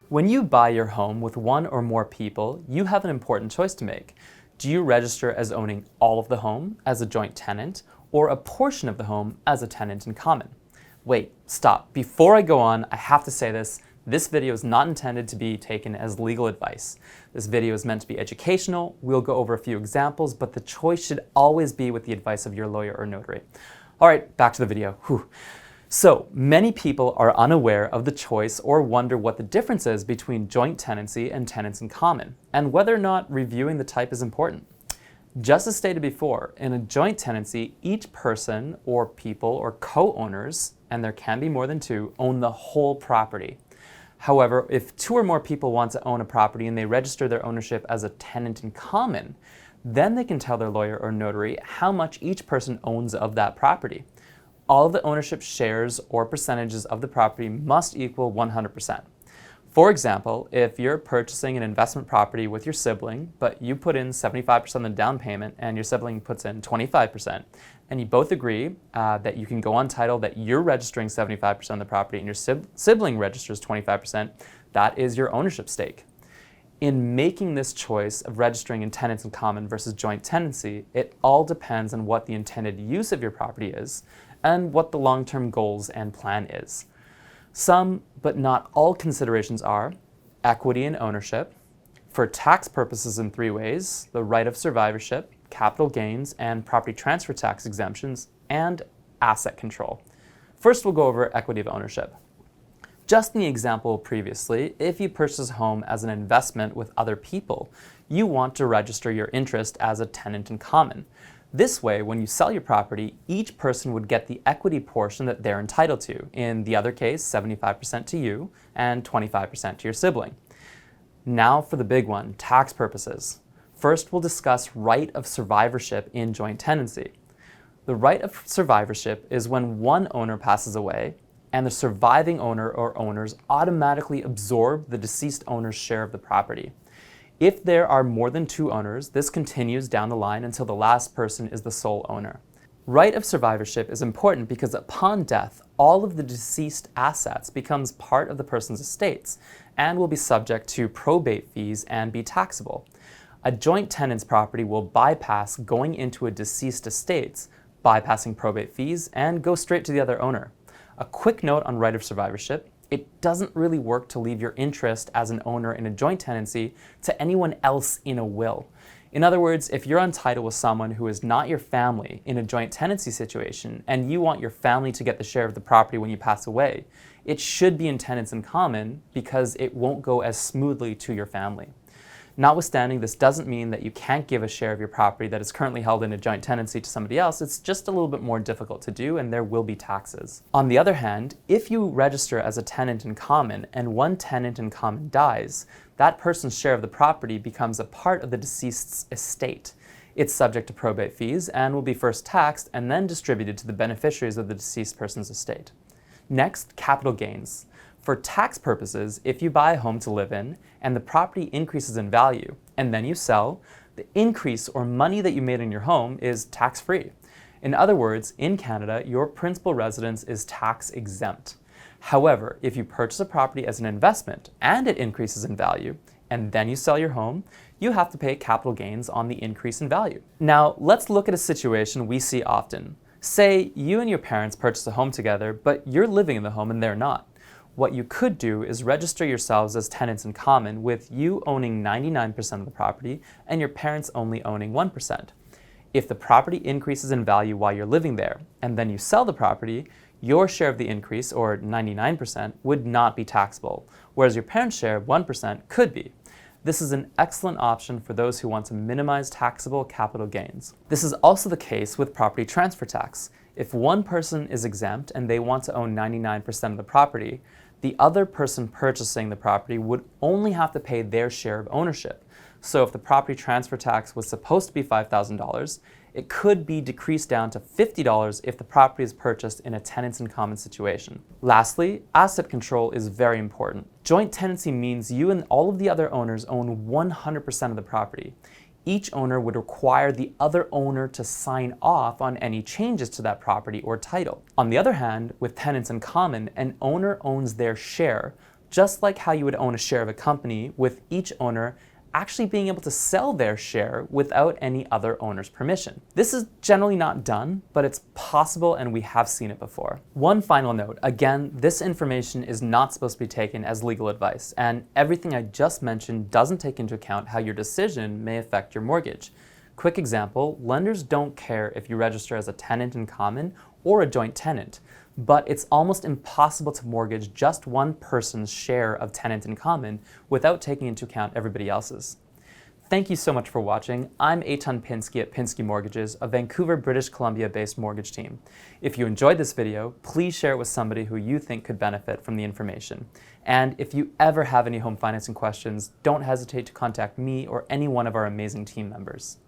When you buy your home with one or more people, you have an important choice to make. Do you register as owning all of the home as a joint tenant or a portion of the home as a tenant in common? Wait, stop. Before I go on, I have to say this. This video is not intended to be taken as legal advice. This video is meant to be educational. We'll go over a few examples, but the choice should always be with the advice of your lawyer or notary. All right, back to the video. Whew. So, many people are unaware of the choice or wonder what the difference is between joint tenancy and tenants in common, and whether or not reviewing the type is important. Just as stated before, in a joint tenancy, each person or people or co-owners, and there can be more than two, own the whole property. However, if two or more people want to own a property and they register their ownership as a tenant in common, then they can tell their lawyer or notary how much each person owns of that property. All of the ownership shares or percentages of the property must equal 100%. For example, if you're purchasing an investment property with your sibling, but you put in 75% of the down payment and your sibling puts in 25%, and you both agree that you can go on title that you're registering 75% of the property and your sibling registers 25%, that is your ownership stake. In making this choice of registering in tenants in common versus joint tenancy, it all depends on what the intended use of your property is and what the long-term goals and plan is. Some, but not all considerations are equity and ownership, for tax purposes in three ways: the right of survivorship, capital gains, and property transfer tax exemptions, and asset control. First, we'll go over equity of ownership. Just in the example previously, if you purchase a home as an investment with other people, you want to register your interest as a tenant in common. This way, when you sell your property, each person would get the equity portion that they're entitled to. In the other case, 75% to you and 25% to your sibling. Now for the big one, tax purposes. First, we'll discuss right of survivorship in joint tenancy. The right of survivorship is when one owner passes away and the surviving owner or owners automatically absorb the deceased owner's share of the property. If there are more than two owners, this continues down the line until the last person is the sole owner. Right of survivorship is important because upon death, all of the deceased assets becomes part of the person's estates and will be subject to probate fees and be taxable. A joint tenant's property will bypass going into a deceased estates, bypassing probate fees, and go straight to the other owner. A quick note on right of survivorship: it doesn't really work to leave your interest as an owner in a joint tenancy to anyone else in a will. In other words, if you're on title with someone who is not your family in a joint tenancy situation and you want your family to get the share of the property when you pass away, it should be in tenants in common because it won't go as smoothly to your family. Notwithstanding, this doesn't mean that you can't give a share of your property that is currently held in a joint tenancy to somebody else. It's just a little bit more difficult to do, and there will be taxes. On the other hand, if you register as a tenant in common and one tenant in common dies, that person's share of the property becomes a part of the deceased's estate. It's subject to probate fees and will be first taxed and then distributed to the beneficiaries of the deceased person's estate. Next, capital gains. For tax purposes, if you buy a home to live in and the property increases in value and then you sell, the increase or money that you made in your home is tax-free. In other words, in Canada, your principal residence is tax exempt. However, if you purchase a property as an investment and it increases in value and then you sell your home, you have to pay capital gains on the increase in value. Now, let's look at a situation we see often. Say you and your parents purchase a home together, but you're living in the home and they're not. What you could do is register yourselves as tenants in common, with you owning 99% of the property and your parents only owning 1%. If the property increases in value while you're living there and then you sell the property, your share of the increase, or 99%, would not be taxable, whereas your parents' share, 1%, could be. This is an excellent option for those who want to minimize taxable capital gains. This is also the case with property transfer tax. If one person is exempt and they want to own 99% of the property, the other person purchasing the property would only have to pay their share of ownership. So if the property transfer tax was supposed to be $5,000, it could be decreased down to $50 if the property is purchased in a tenants in common situation. Lastly, asset control is very important. Joint tenancy means you and all of the other owners own 100% of the property. Each owner would require the other owner to sign off on any changes to that property or title. On the other hand, with tenants in common, an owner owns their share, just like how you would own a share of a company, with each owner actually being able to sell their share without any other owner's permission. This is generally not done, but it's possible and we have seen it before. One final note, again, this information is not supposed to be taken as legal advice, and everything I just mentioned doesn't take into account how your decision may affect your mortgage. Quick example, lenders don't care if you register as a tenant in common or a joint tenant, but it's almost impossible to mortgage just one person's share of tenant in common without taking into account everybody else's. Thank you so much for watching. I'm Eitan Pinsky at Pinsky Mortgages, a Vancouver, British Columbia-based mortgage team. If you enjoyed this video, please share it with somebody who you think could benefit from the information. And if you ever have any home financing questions, don't hesitate to contact me or any one of our amazing team members.